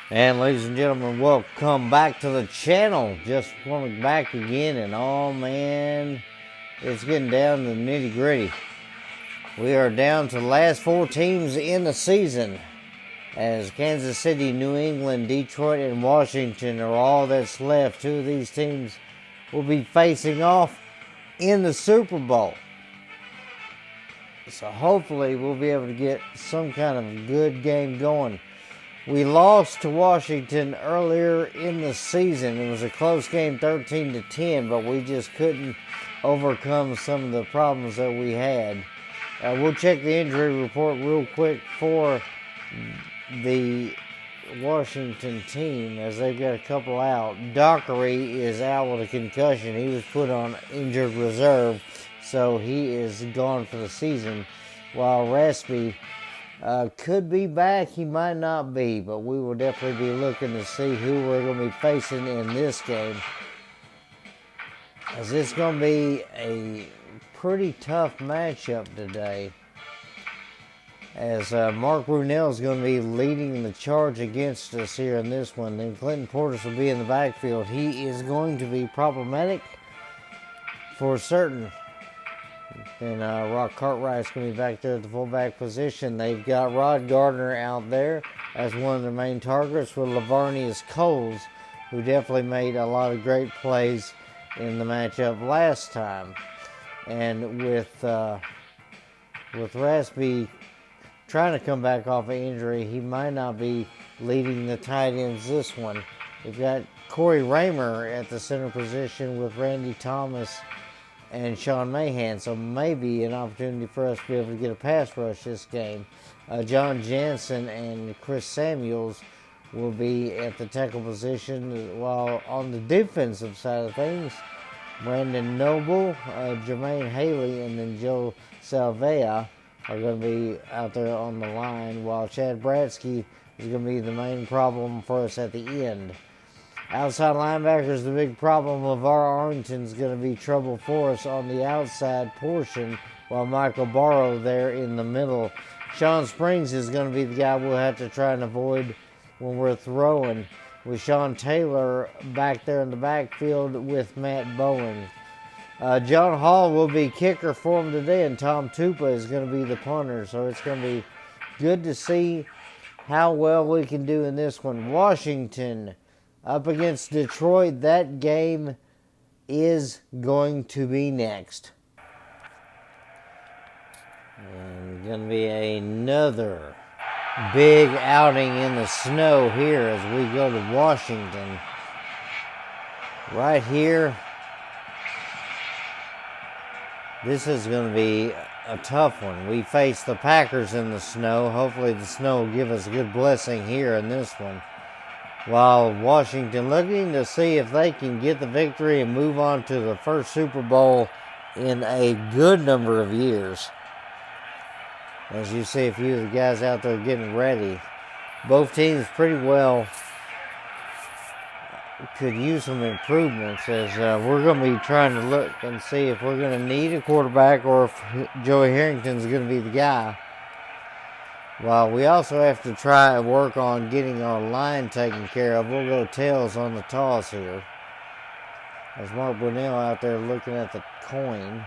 And ladies and gentlemen, welcome back to the channel. Just coming back again, and oh man, it's getting down to the nitty gritty. We are down to the last 4 teams in the season, as Kansas City, New England, Detroit, and Washington are all that's left. 2 of these teams will be facing off in the Super Bowl. So hopefully we'll be able to get some kind of good game going. We lost to Washington earlier in the season. It was a close game, 13-10, but we just couldn't overcome some of the problems that we had. We'll check the injury report real quick for the Washington team, as they've got a couple out. Dockery is out with a concussion. He was put on injured reserve, so he is gone for the season, while Raspy could be back. He might not be, but we will definitely be looking to see who we're going to be facing in this game, as it's going to be a pretty tough matchup today, as Mark Brunell is going to be leading the charge against us here in this one. Then Clinton Portis will be in the backfield. He is going to be problematic for certain. And Rock Cartwright's going to be back there at the fullback position. They've got Rod Gardner out there as one of their main targets, with Lavarnius Coles, who definitely made a lot of great plays in the matchup last time. And with Raspy trying to come back off an injury, he might not be leading the tight ends this one. We've got Corey Raymer at the center position with Randy Thomas and Sean Mahan, so maybe an opportunity for us to be able to get a pass rush this game. John Jansen and Chris Samuels will be at the tackle position, while on the defensive side of things, Brandon Noble, Jermaine Haley, and then Joe Salvea are going to be out there on the line, while Chad Bratsky is going to be the main problem for us at the end. Outside linebackers, the big problem. LeVar Arlington is going to be trouble for us on the outside portion, while Michael Barrow there in the middle. Sean Springs is going to be the guy we'll have to try and avoid when we're throwing, with Sean Taylor back there in the backfield with Matt Bowen. John Hall will be kicker for him today, and Tom Tupa is going to be the punter, so it's going to be good to see how well we can do in this one. Washington up against Detroit. That game is going to be next. And going to be another big outing in the snow here as we go to Washington. Right here, this is going to be a tough one. We face the Packers in the snow. Hopefully the snow will give us a good blessing here in this one, while Washington looking to see if they can get the victory and move on to the first Super Bowl in a good number of years. As you see a few of the guys out there getting ready. Both teams pretty well could use some improvements, as we're going to be trying to look and see if we're going to need a quarterback or if Joey Harrington's going to be the guy. Well, we also have to try and work on getting our line taken care of. We'll go tails on the toss here, as Mark Brunell out there looking at the coin.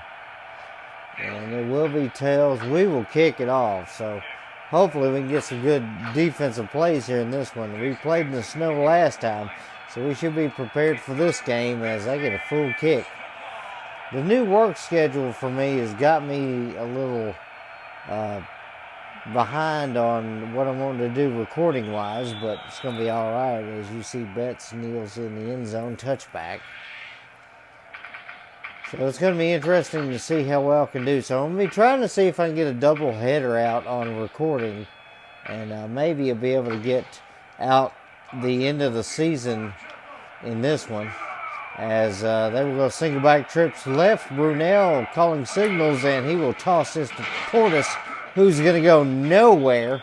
And it will be tails. We will kick it off. So hopefully we can get some good defensive plays here in this one. We played in the snow last time, so we should be prepared for this game as I get a full kick. The new work schedule for me has got me a little behind on what I'm wanting to do recording wise, but it's going to be all right. As you see, Betts kneels in the end zone, touchback. So it's going to be interesting to see how well I can do. So I'm going to be trying to see if I can get a double header out on recording, and maybe I'll be able to get out the end of the season in this one, as they will go single back trips left. Brunell calling signals, and he will toss this to Portis, who's going to go nowhere.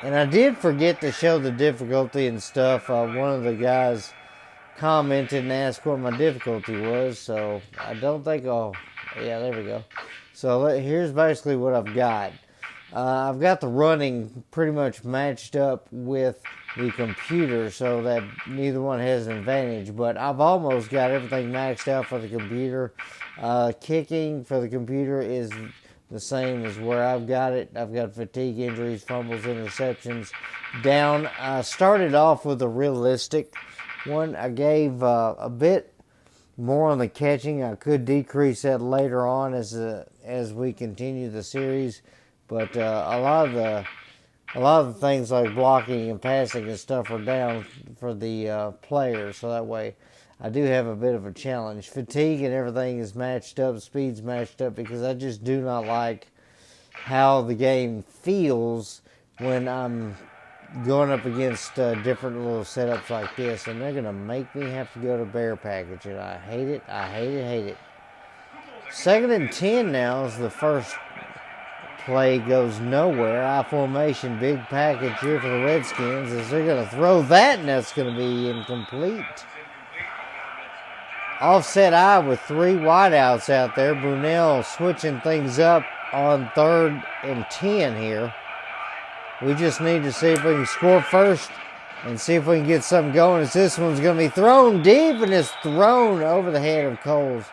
And I did forget to show the difficulty and stuff. One of the guys commented and asked what my difficulty was, so I don't think I'll... Yeah, there we go. So here's basically what I've got. I've got the running pretty much matched up with the computer so that neither one has an advantage, but I've almost got everything maxed out for the computer. Kicking for the computer is the same as where I've got it. I've got fatigue, injuries, fumbles, interceptions down. I started off with a realistic one. I gave a bit more on the catching. I could decrease that later on as we continue the series, but a lot of the things like blocking and passing and stuff are down for the players, so that way I do have a bit of a challenge. Fatigue and everything is matched up, speed's matched up, because I just do not like how the game feels when I'm going up against different little setups like this, and they're going to make me have to go to bear package, and I hate it, I hate it, hate it. 2nd and 10 now as the first play goes nowhere. I formation, big package here for the Redskins as they're going to throw that, and that's going to be incomplete. Offset I with 3 wideouts out there. Brunell switching things up on 3rd and 10 here. We just need to see if we can score first and see if we can get something going, as this one's going to be thrown deep, and it's thrown over the head of Coles.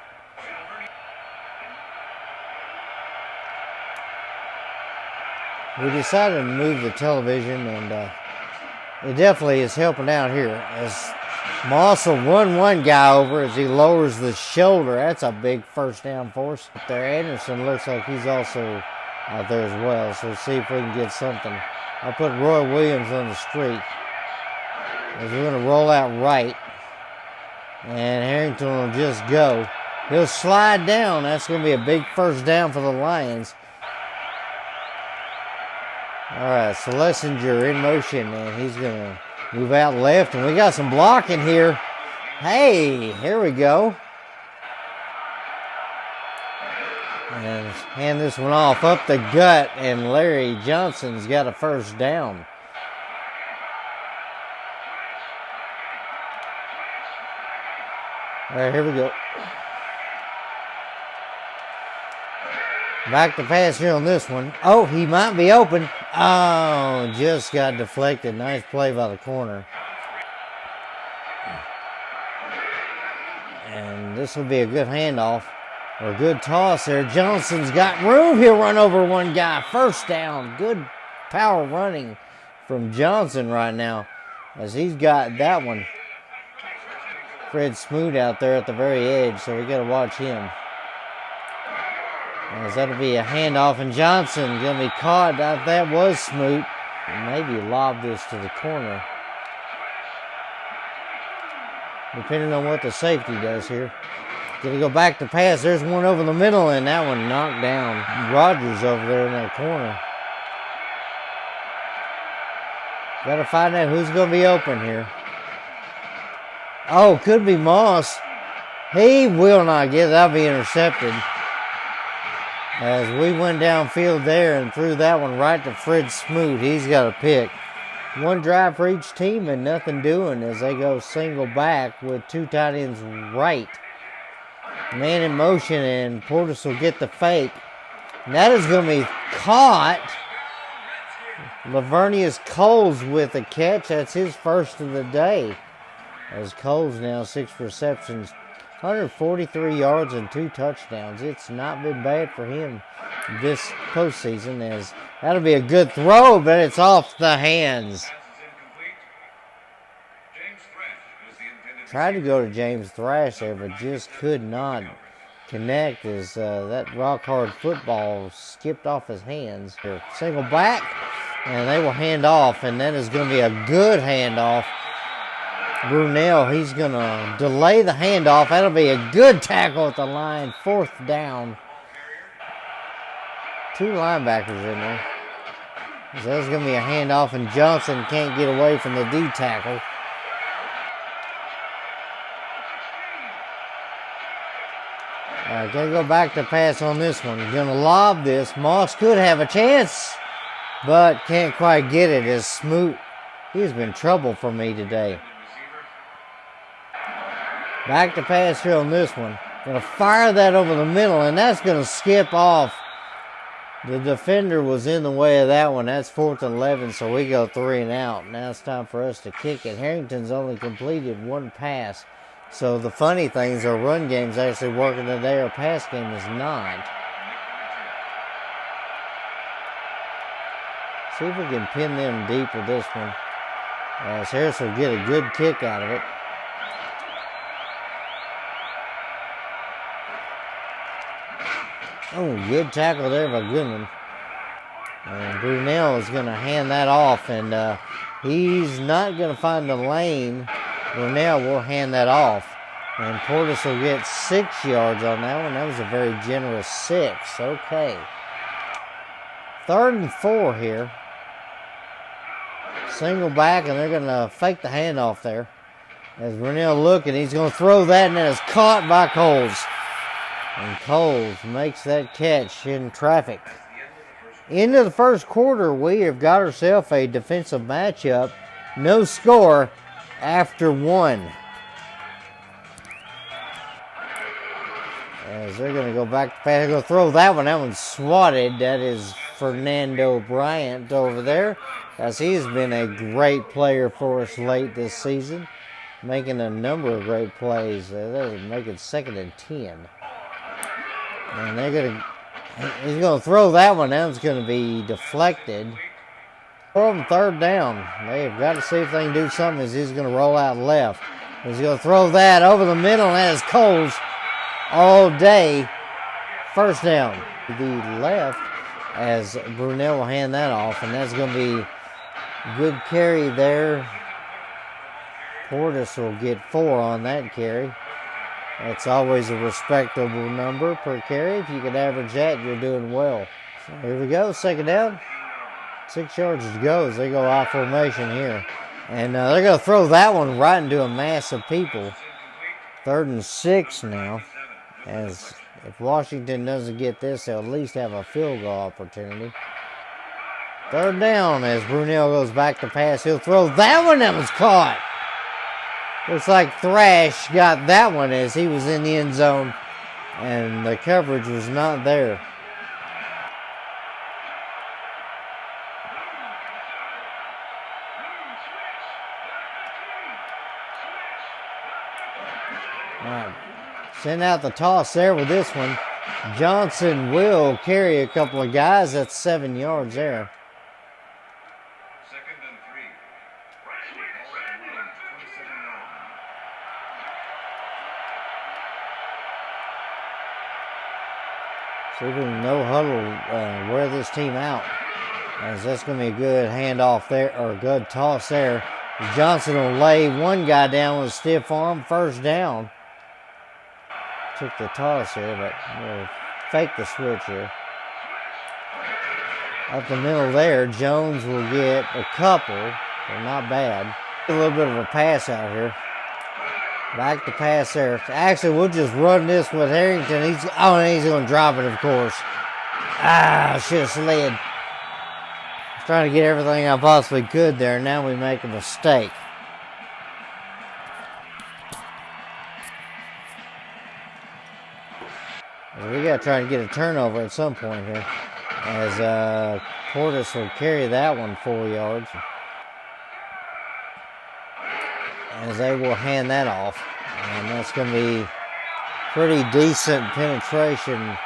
We decided to move the television, and it definitely is helping out here as Moss will run one guy over as he lowers the shoulder. That's a big first down for us. Up there, Anderson looks like he's also out there as well, so let's see if we can get something. I'll put Roy Williams on the street as we're going to roll out right, and Harrington will just go. He'll slide down. That's going to be a big first down for the Lions. All right, Schlesinger in motion, and he's going to move out left, and we got some blocking here. Hey, here we go. And hand this one off up the gut, and Larry Johnson's got a first down. All right, here we go. Back to pass here on this one. Oh, he might be open. Oh, just got deflected. Nice play by the corner. And this will be a good handoff or a good toss there. Johnson's got room. He'll run over one guy. First down. Good power running from Johnson right now as he's got that one. Fred Smoot out there at the very edge, so we got to watch him. As that'll be a handoff, and Johnson going to be caught. That was Smoot. Maybe lob this to the corner, depending on what the safety does here. Going to go back to pass. There's one over the middle, and that one knocked down. Rogers over there in that corner. Got to find out who's going to be open here. Oh, could be Moss. He will not get it. That'll be intercepted. As we went downfield there and threw that one right to Fred Smoot. He's got a pick. One drive for each team and nothing doing as they go single back with 2 tight ends right. Man in motion, and Portis will get the fake. And that is going to be caught. Lavernius Coles with a catch. That's his first of the day. As Coles now 6 receptions, 143 yards and 2 touchdowns. It's not been bad for him this postseason, as that'll be a good throw, but it's off the hands. Tried to go to James Thrash there, but just could not connect as that rock-hard football skipped off his hands. Single back, and they will hand off, and that is going to be a good handoff. Brunell, he's going to delay the handoff. That'll be a good tackle at the line. 4th down. 2 linebackers in there. So that's going to be a handoff, and Johnson can't get away from the D tackle. All right, got to go back to pass on this one. He's going to lob this. Moss could have a chance, but can't quite get it as Smoot. He's been trouble for me today. Back to pass here on this one. Going to fire that over the middle, and that's going to skip off The defender was in the way of that one. That's 4th and 11, so we go 3 and out. Now it's time for us to kick it. Harrington's only completed 1 pass. So the funny thing is our run game's actually working today. Our pass game is not. See if we can pin them deep with this one. As Harris will get a good kick out of it. Oh, good tackle there by Goodman. And Brunel is going to hand that off, and he's not going to find the lane. Brunel will hand that off. And Portis will get 6 yards on that one. That was a very generous 6. Okay. 3rd and 4 here. Single back, and they're going to fake the handoff there. As Brunel looking, he's going to throw that, and that is caught by Coles. And Coles makes that catch in traffic. Into the first quarter, we have got ourselves a defensive matchup. No score after 1. As they're going to go back to pass. They're going to throw that one. That one's swatted. That is Fernando Bryant over there. As he's been a great player for us late this season. Making a number of great plays. They're making 2nd and 10. And he's going to throw that one. That one's going to be deflected. For them 3rd down. They've got to see if they can do something as he's going to roll out left. He's going to throw that over the middle, and that is Coles all day. 1st down. The left as Brunel will hand that off, and that's going to be good carry there. Portis will get 4 on that carry. That's always a respectable number per carry. If you can average that, you're doing well. So here we go, 2nd down. 6 yards to go as they go I formation here. And they're going to throw that one right into a mass of people. 3rd and 6 now. As if Washington doesn't get this, they'll at least have a field goal opportunity. 3rd down as Brunel goes back to pass. He'll throw that one. That was caught. Looks like Thrash got that one as he was in the end zone, and the coverage was not there. All right, send out the toss there with this one. Johnson will carry a couple of guys. That's 7 yards there. See if we can no huddle wear this team out. As that's going to be a good handoff there, or a good toss there. Johnson will lay one guy down with a stiff arm. 1st down. Took the toss here, but we'll fake the switch here. Up the middle there, Jones will get a couple. They're not bad. A little bit of a pass out here. Back to pass there. Actually, we'll just run this with Harrington. He's going to drop it, of course. I should have slid. I was trying to get everything I possibly could there. Now we make a mistake. We got to try to get a turnover at some point here. As Portis will carry that one 4 yards. As they will hand that off. And that's going to be pretty decent penetration.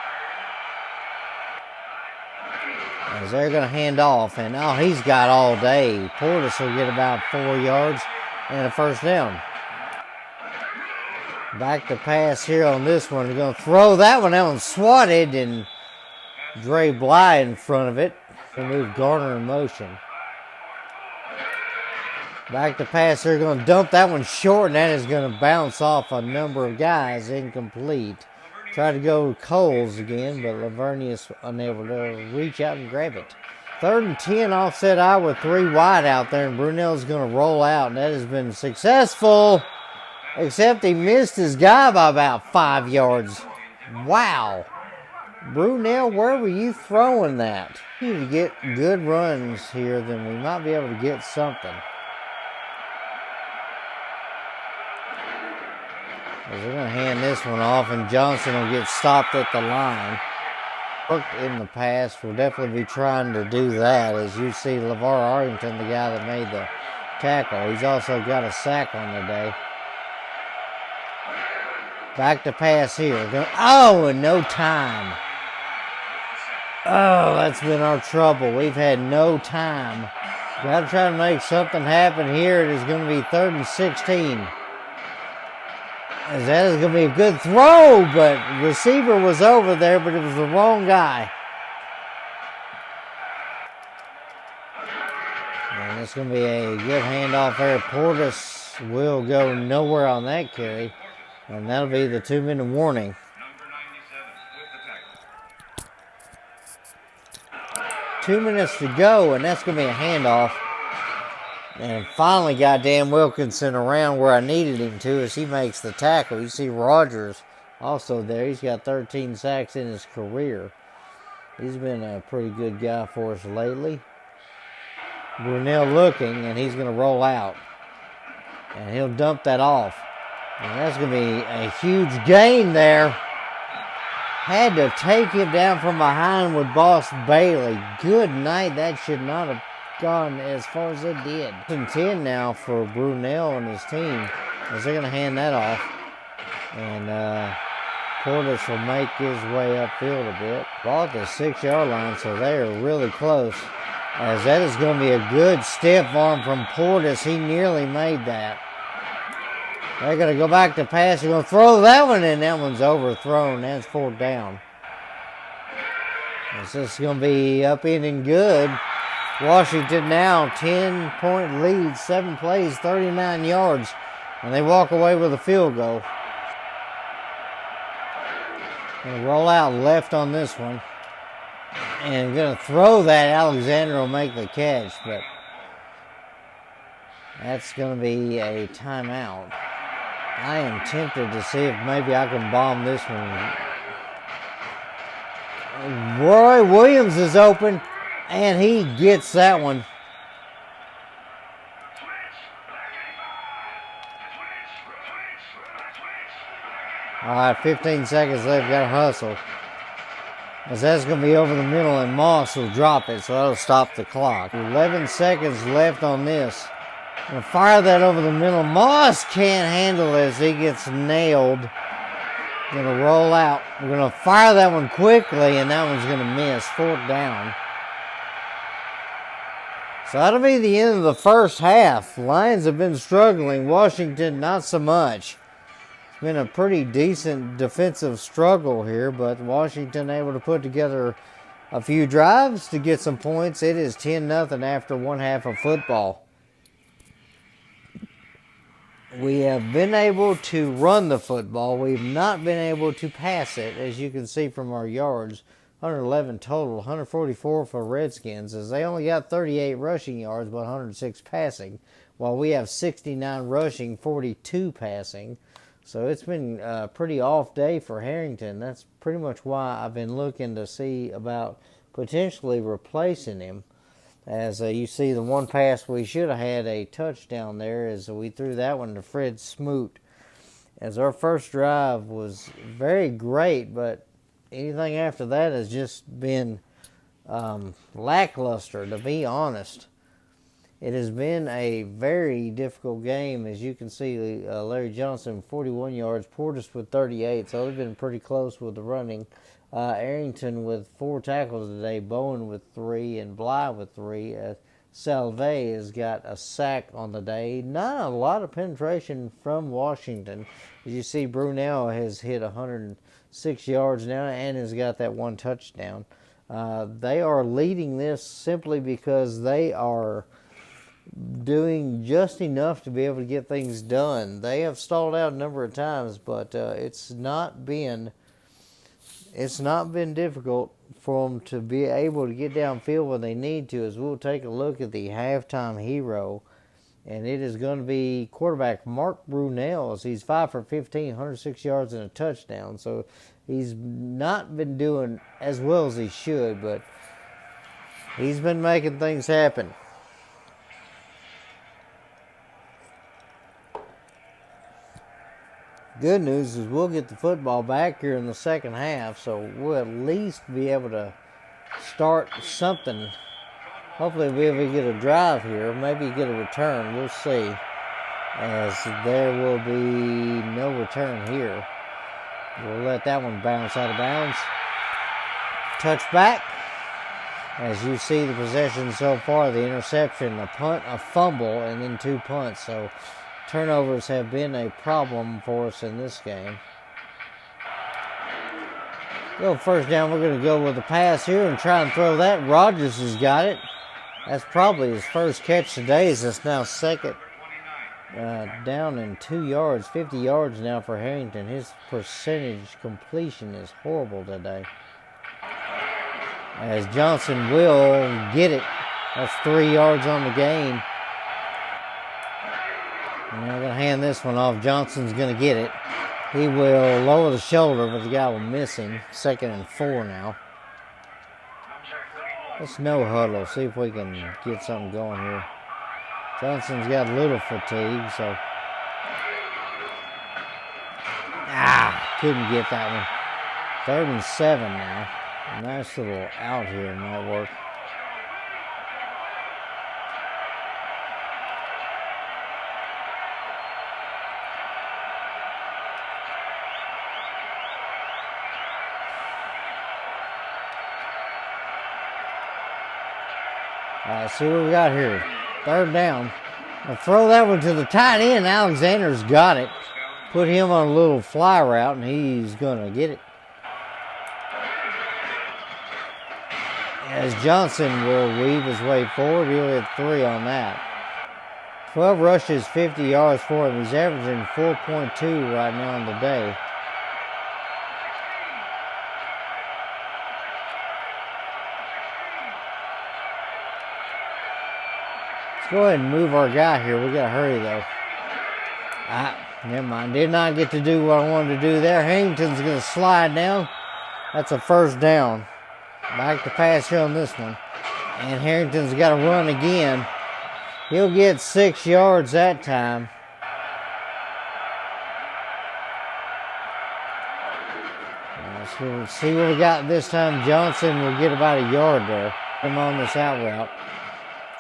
As they're going to hand off. And he's got all day. Portis will get about 4 yards and a 1st down. Back to pass here on this one. They're going to throw that one. That one's swatted. And Dre Bly in front of it. They move Garner in motion. Back to pass, they're going to dump that one short, and that is going to bounce off a number of guys, incomplete. Try to go Coles again, but Lavernius unable to reach out and grab it. 3rd and 10, offset I with 3 wide out there, and Brunel's going to roll out, and that has been successful, except he missed his guy by about 5 yards. Wow. Brunel, where were you throwing that? If we need to get good runs here, then we might be able to get something. They're going to hand this one off, and Johnson will get stopped at the line. worked in the past. We'll definitely be trying to do that. As you see, LeVar Arlington, the guy that made the tackle, he's also got a sack on the day. Back to pass here. Oh, and no time. Oh, that's been our trouble. We've had no time. Got to try to make something happen here. It is going to be 3rd and 16. As that is going to be a good throw, but receiver was over there, but it was the wrong guy. And it's going to be a good handoff there. Portis will go nowhere on that carry. And that'll be the 2-minute warning. 2 minutes to go, and that's going to be a handoff. And finally got Dan Wilkinson around where I needed him to as he makes the tackle. You see Rogers also there. He's got 13 sacks in his career. He's been a pretty good guy for us lately. Brunell looking, and he's going to roll out. And he'll dump that off. And that's going to be a huge gain there. Had to take him down from behind with Boss Bailey. Good night. That should not have gone as far as it did. 10 now for Brunell and his team as they're going to hand that off. And Portis will make his way upfield a bit. Ball at the 6-yard line, so they are really close. As that is going to be a good stiff arm from Portis. He nearly made that. They're going to go back to pass. They're going to throw that one in. That one's overthrown. That's 4th down. This is going to be up in and good. Washington now 10-point lead, 7 plays, 39 yards. And they walk away with a field goal. Going to roll out left on this one. And going to throw that. Alexander will make the catch. But that's going to be a timeout. I am tempted to see if maybe I can bomb this one. Roy Williams is open, and he gets that one. All right, 15 seconds left. Got to hustle. As that's going to be over the middle, and Moss will drop it, so that'll stop the clock. 11 seconds left on this. Gonna fire that over the middle. Moss can't handle it as he gets nailed. Gonna roll out. We're gonna fire that one quickly, and that one's gonna miss. 4th down. So that'll be the end of the first half. Lions have been struggling. Washington, not so much. It's been a pretty decent defensive struggle here, but Washington able to put together a few drives to get some points. It is 10-0 after 1 half of football. We have been able to run the football. We've not been able to pass it, as you can see from our yards. 111 total, 144 for Redskins, as they only got 38 rushing yards, but 106 passing, while we have 69 rushing, 42 passing. So it's been a pretty off day for Harrington. That's pretty much why I've been looking to see about potentially replacing him. As you see, the one pass we should have had a touchdown there, as we threw that one to Fred Smoot. As our first drive was very great, but anything after that has just been lackluster, to be honest. It has been a very difficult game. As you can see, Larry Johnson, 41 yards, Portis with 38, so they've been pretty close with the running. Arrington with 4 tackles today, Bowen with 3, and Bly with 3. Salve has got a sack on the day. Not a lot of penetration from Washington. As you see, Brunell has hit 106 yards now and has got that 1 touchdown. They are leading this simply because they are doing just enough to be able to get things done. They have stalled out a number of times, but it's not been difficult for them to be able to get downfield when they need to, as we'll take a look at the halftime hero. And it is going to be quarterback Mark Brunell, as he's 5 for 15, 106 yards and a touchdown. So he's not been doing as well as he should, but he's been making things happen. Good news is we'll get the football back here in the second half, so we'll at least be able to start something. Hopefully we'll be able to get a drive here, maybe get a return. We'll see, as there will be no return here. We'll let that one bounce out of bounds. Touchback. As you see the possession so far, the interception, a punt, a fumble, and then 2 punts. So turnovers have been a problem for us in this game. Go first down. We're going to go with the pass here and try and throw that. Rodgers has got it. That's probably his first catch today, as it's now second down and 2 yards, 50 yards now for Harrington. His percentage completion is horrible today. As Johnson will get it. That's 3 yards on the gain. And I'm going to hand this one off. Johnson's going to get it. He will lower the shoulder, but the guy will miss him. 2nd and 4 now. Let's no huddle. See if we can get something going here. Johnson's got a little fatigue, so. Couldn't get that one. 3rd and 7 now. Nice little out here might work. All right, see what we got here. 3rd down. I'll throw that one to the tight end. Alexander's got it. Put him on a little fly route, and he's going to get it. As Johnson will weave his way forward, he'll hit 3 on that. 12 rushes, 50 yards for him. He's averaging 4.2 right now on the day. Let's go ahead and move our guy here. We got to hurry, though. Never mind. Did not get to do what I wanted to do there. Harrington's going to slide down. That's a 1st down. Back to pass here on this one. And Harrington's got to run again. He'll get 6 yards that time. Let's see what we got this time. Johnson will get about a yard there. Him on this out route.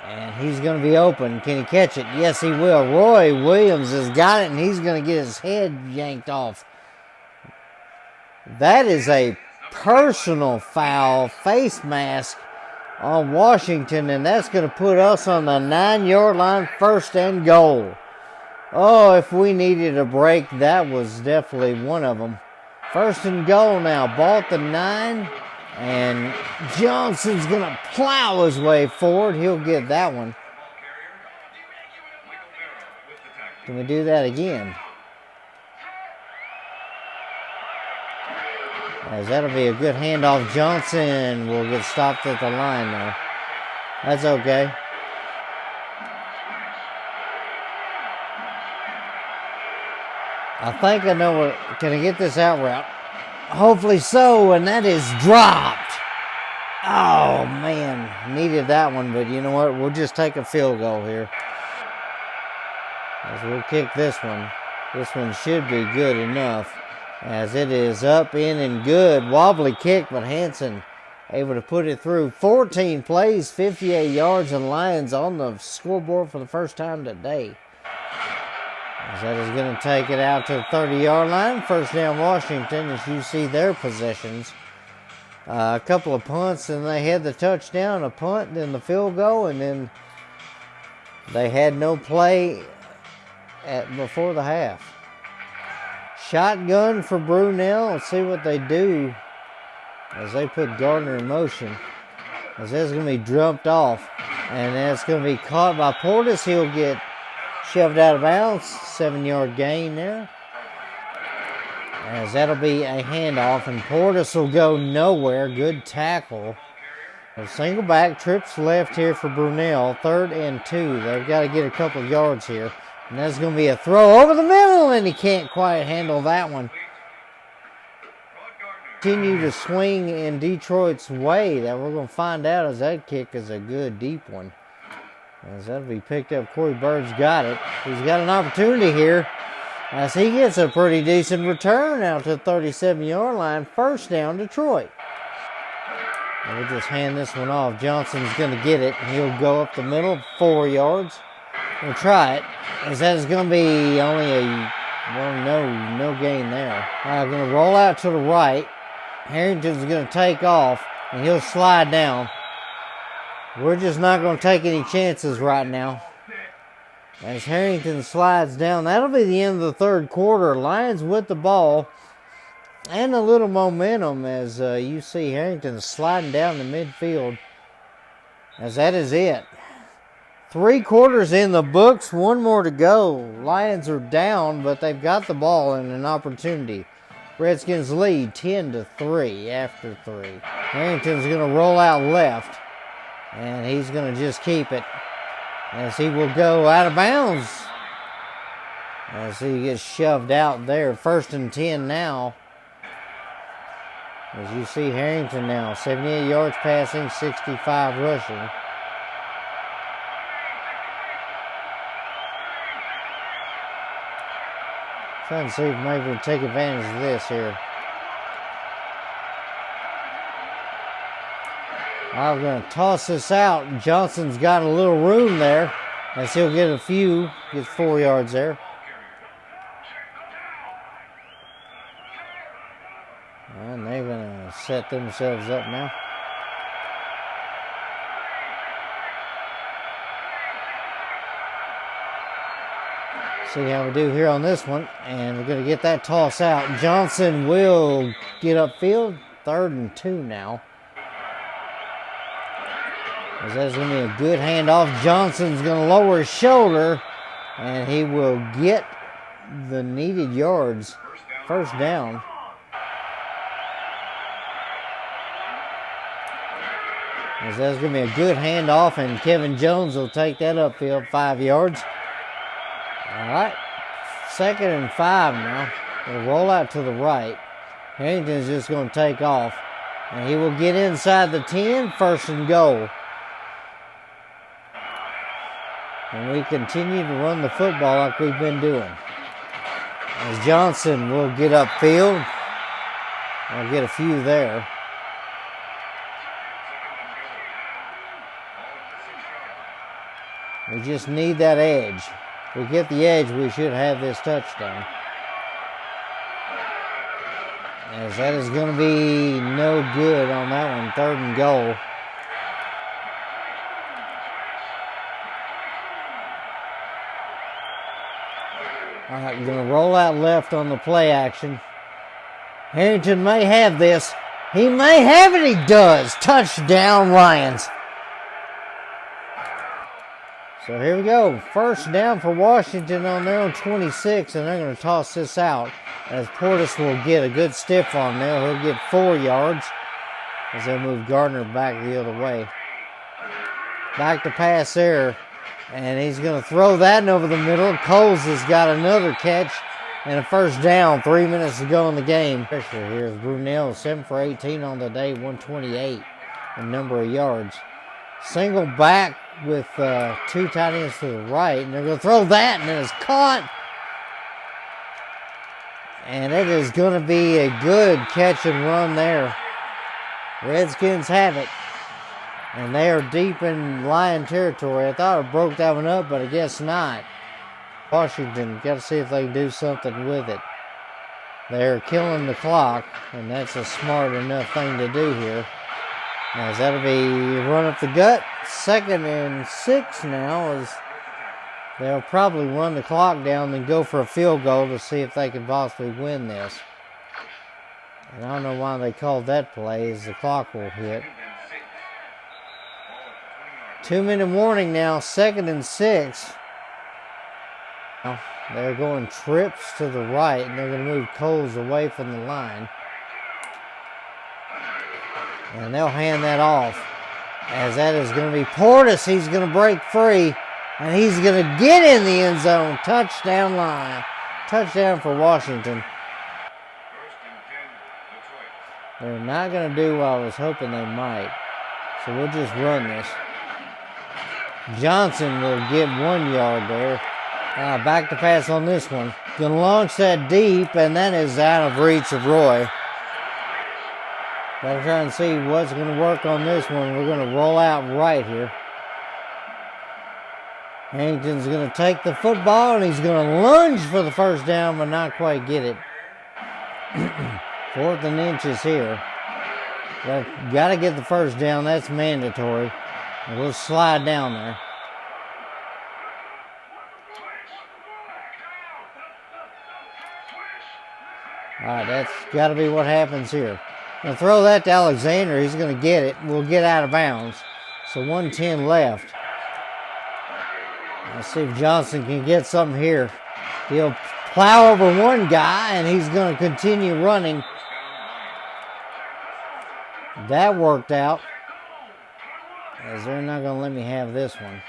And he's going to be open. Can he catch it? Yes, he will. Roy Williams has got it, and he's going to get his head yanked off. That is a personal foul, face mask on Washington, and that's going to put us on the 9-yard line, 1st and goal. Oh, if we needed a break, that was definitely one of them. 1st and goal now, ball at the 9, and Johnson's going to plow his way forward. He'll get that one. Can we do that again? As that'll be a good handoff. Johnson will get stopped at the line now. That's okay. I think I know what. Can I get this out route? Hopefully so, and that is dropped. Oh, man. Needed that one, but you know what? We'll just take a field goal here. As we'll kick this one. This one should be good enough. As it is up, in, and good. Wobbly kick, but Hanson able to put it through. 14 plays, 58 yards, and Lions on the scoreboard for the first time today. As that is going to take it out to the 30-yard line. 1st down Washington, as you see their possessions. A couple of punts, and they had the touchdown, a punt, then the field goal, and then they had no play before the half. Shotgun for Brunel. Let's see what they do as they put Gardner in motion. As that's going to be dropped off. And that's going to be caught by Portis. He'll get shoved out of bounds. 7-yard gain there. As that'll be a handoff. And Portis will go nowhere. Good tackle. A single back. Trips left here for Brunel. 3rd and 2. They've got to get a couple of yards here. And that's going to be a throw over the middle, and he can't quite handle that one. Continue to swing in Detroit's way. That we're going to find out as that kick is a good deep one. As that'll be picked up. Corey Bird's got it. He's got an opportunity here. as he gets a pretty decent return out to the 37-yard line. First down, Detroit. And we'll just hand this one off. Johnson's going to get it. He'll go up the middle, 4 yards. We'll try it, as that is going to be only no gain there. I'm going to roll out to the right. Harrington's going to take off, and he'll slide down. We're just not going to take any chances right now. As Harrington slides down, that'll be the end of the third quarter. Lions with the ball and a little momentum as you see Harrington sliding down the midfield. As that is it. 3 quarters in the books, 1 more to go. Lions are down, but they've got the ball and an opportunity. Redskins lead 10-3 after 3. Harrington's going to roll out left, and he's going to just keep it as he will go out of bounds as he gets shoved out there. 1st and 10 now. As you see Harrington now, 78 yards passing, 65 rushing. Trying to see if maybe we'll take advantage of this here. I'm going to toss this out. Johnson's got a little room there as he'll get a few, gets 4 yards there. And they're going to set themselves up now. See how we do here on this one. And we're going to get that toss out. Johnson will get upfield. 3rd and 2 now. As that's going to be a good handoff. Johnson's going to lower his shoulder. And he will get the needed yards. 1st down. As that's going to be a good handoff. And Kevin Jones will take that upfield 5 yards. All right, 2nd and 5 now. We'll roll out to the right. Harrington's just going to take off. And he will get inside the 10, 1st and goal. And we continue to run the football like we've been doing. As Johnson will get upfield. I'll get a few there. We just need that edge. If we get the edge, we should have this touchdown. As that is going to be no good on that one. 3rd and goal. All right, we're going to roll out left on the play action. Harrington may have this. He may have it. He does. Touchdown, Lions. So here we go. 1st down for Washington on their own 26, and they're going to toss this out as Portis will get a good stiff on there. He'll get 4 yards as they move Gardner back the other way. Back to pass there, and he's going to throw that in over the middle. Coles has got another catch and a 1st down. 3 minutes to go in the game. Pressure here is Brunel, 7 for 18 on the day, 128 in number of yards. Single back with 2 tight ends to the right, and they're going to throw that, and it's caught. And it is going to be a good catch and run there. Redskins have it. And they are deep in Lion territory. I thought I broke that one up, but I guess not. Washington, got to see if they can do something with it. They're killing the clock, and that's a smart enough thing to do here. As that'll be run up the gut. 2nd and 6 now, as they'll probably run the clock down and go for a field goal to see if they can possibly win this. And I don't know why they called that play, as the clock will hit. 2-minute warning now, 2nd and 6. Now, they're going trips to the right, and they're going to move Coles away from the line. And they'll hand that off, as that is going to be Portis. He's going to break free, and he's going to get in the end zone. Touchdown line. Touchdown for Washington. They're not going to do what I was hoping they might. So we'll just run this. Johnson will get 1 yard there. Back to pass on this one. Gonna launch that deep, and that is out of reach of Roy. Gotta try and see what's gonna work on this one. We're gonna roll out right here. Harrington's gonna take the football, and he's gonna lunge for the first down, but not quite get it. 4th and inches here. Gotta get the first down. That's mandatory. We'll slide down there. All right, that's got to be what happens here. Gonna throw that to Alexander. He's gonna get it. We'll get out of bounds. So 1:10 left. Let's see if Johnson can get something here. He'll plow over one guy, and he's gonna continue running. That worked out. As they're not gonna let me have this one.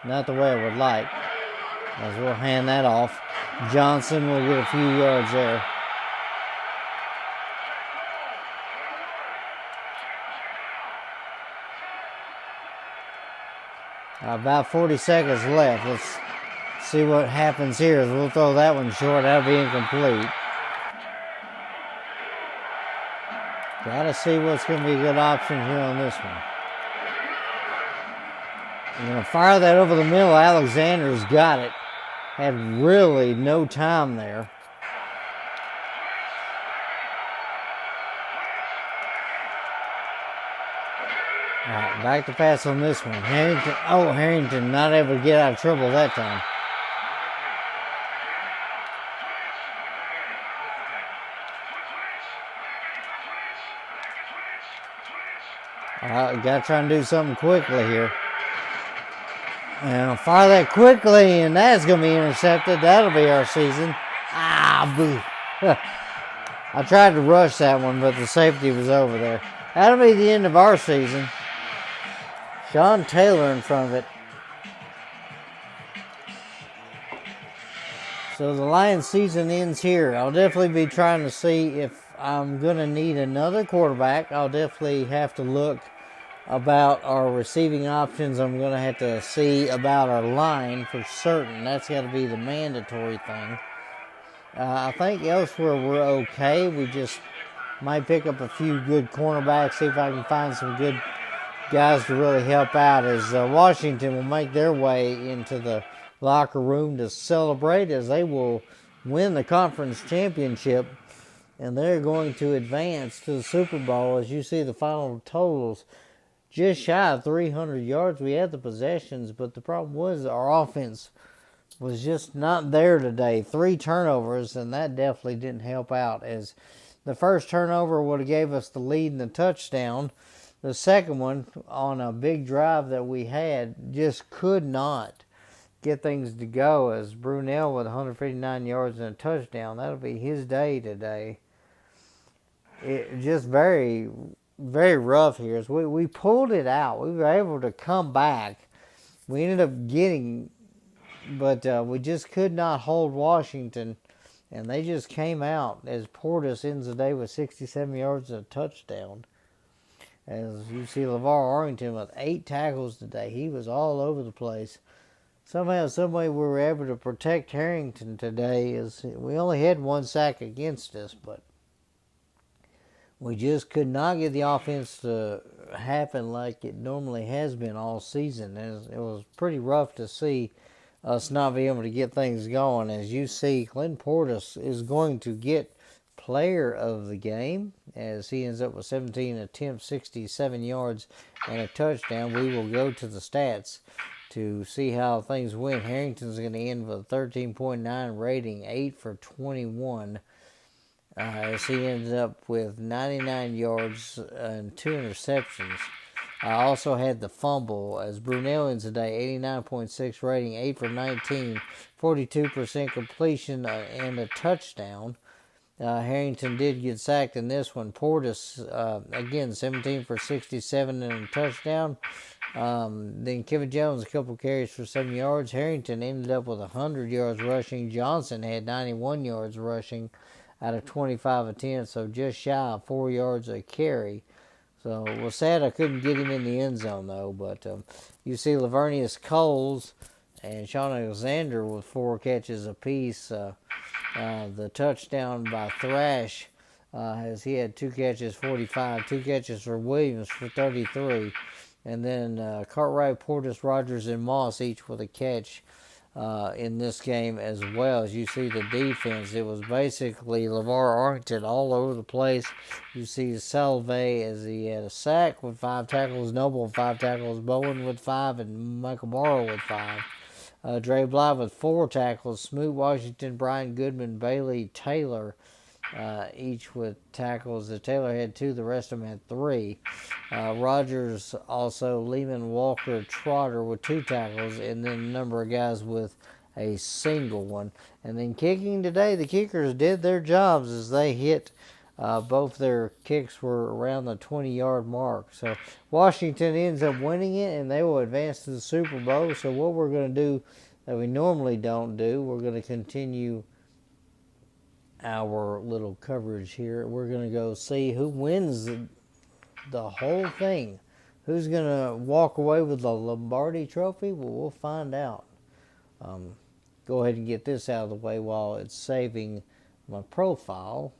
Not the way I would like. As we'll hand that off. Johnson will get a few yards there. About 40 seconds left. Let's see what happens here. We'll throw that one short. That'll be incomplete. Gotta see what's going to be a good option here on this one. I'm going to fire that over the middle. Alexander's got it. Had really no time there. All right, back to pass on this one. Harrington not able to get out of trouble that time. All right, got to try and do something quickly here. And fire that quickly, and that's going to be intercepted. That'll be our season. Boo. I tried to rush that one, but the safety was over there. That'll be the end of our season. Sean Taylor in front of it. So the Lions season ends here. I'll definitely be trying to see if I'm going to need another quarterback. I'll definitely have to look about our receiving options. I'm going to have to see about our line for certain. That's got to be the mandatory thing. I think elsewhere we're okay. We just might pick up a few good cornerbacks, see if I can find some good guys to really help out as Washington will make their way into the locker room to celebrate as they will win the conference championship, and they're going to advance to the Super Bowl. As you see the final totals, just shy of 300 yards. We had the possessions, but the problem was our offense was just not there today. 3 turnovers, and that definitely didn't help out, as the first turnover would have gave us the lead in the touchdown. The second one, on a big drive that we had, just could not get things to go, as Brunell with 159 yards and a touchdown. That'll be his day today. It just very, very rough here. As we pulled it out. We were able to come back. We ended up getting, but we just could not hold Washington, and they just came out as Portis ends the day with 67 yards and a touchdown. As you see, LeVar Arlington with 8 tackles today. He was all over the place. Somehow, someway, we were able to protect Harrington today. As we only had 1 sack against us, but we just could not get the offense to happen like it normally has been all season. It was pretty rough to see us not be able to get things going. As you see, Glenn Portis is going to get player of the game as he ends up with 17 attempts, 67 yards, and a touchdown. We will go to the stats to see how things went. Harrington's going to end with a 13.9 rating, 8 for 21. As he ends up with 99 yards and 2 interceptions. I also had the fumble as Brunell ends today, 89.6 rating, 8 for 19, 42% completion, and a touchdown. Harrington did get sacked in this one. Portis, again, 17 for 67 and a touchdown. Then Kevin Jones, a couple carries for 7 yards. Harrington ended up with 100 yards rushing. Johnson had 91 yards rushing out of 25 attempts, so just shy of 4 yards a carry. So it was sad I couldn't get him in the end zone, though. But you see Lavernius Coles and Sean Alexander with 4 catches apiece. The touchdown by Thrash, as he had 2 catches, 45, 2 catches for Williams for 33, and then Cartwright, Portis, Rogers, and Moss each with a catch in this game as well. As you see the defense, it was basically LeVar Arlington all over the place. You see Salve as he had a sack with 5 tackles, Noble with 5 tackles, Bowen with 5, and Michael Morrow with 5. Dre Bly with 4 tackles, Smoot, Washington, Brian Goodman, Bailey, Taylor, each with tackles. Taylor had 2, the rest of them had 3. Rogers also, Lehman, Walker, Trotter with 2 tackles, and then a number of guys with a single one. And then kicking today, the kickers did their jobs as they hit. Both their kicks were around the 20-yard mark. So Washington ends up winning it, and they will advance to the Super Bowl. So what we're going to do that we normally don't do, we're going to continue our little coverage here. We're going to go see who wins the whole thing. Who's going to walk away with the Lombardi Trophy? Well, we'll find out. Go ahead and get this out of the way while it's saving my profile.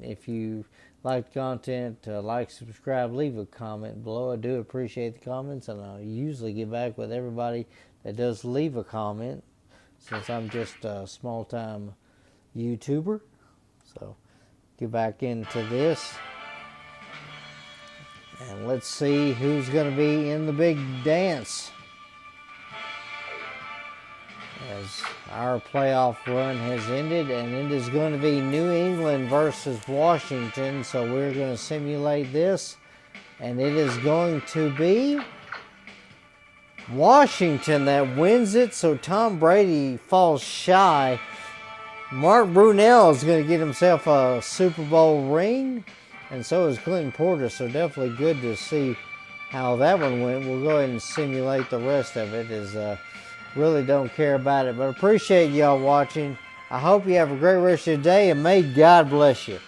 If you like the content, like, subscribe, leave a comment below. I do appreciate the comments, and I usually get back with everybody that does leave a comment, since I'm just a small-time YouTuber. So get back into this, and let's see who's going to be in the big dance, as our playoff run has ended, and it is going to be New England versus Washington. So we're going to simulate this, and it is going to be Washington that wins it. So Tom Brady falls shy. Mark Brunell is going to get himself a Super Bowl ring, and so is Clinton Porter. So definitely good to see how that one went. We'll go ahead and simulate the rest of it, as really don't care about it. But appreciate y'all watching. I hope you have a great rest of your day, and may God bless you.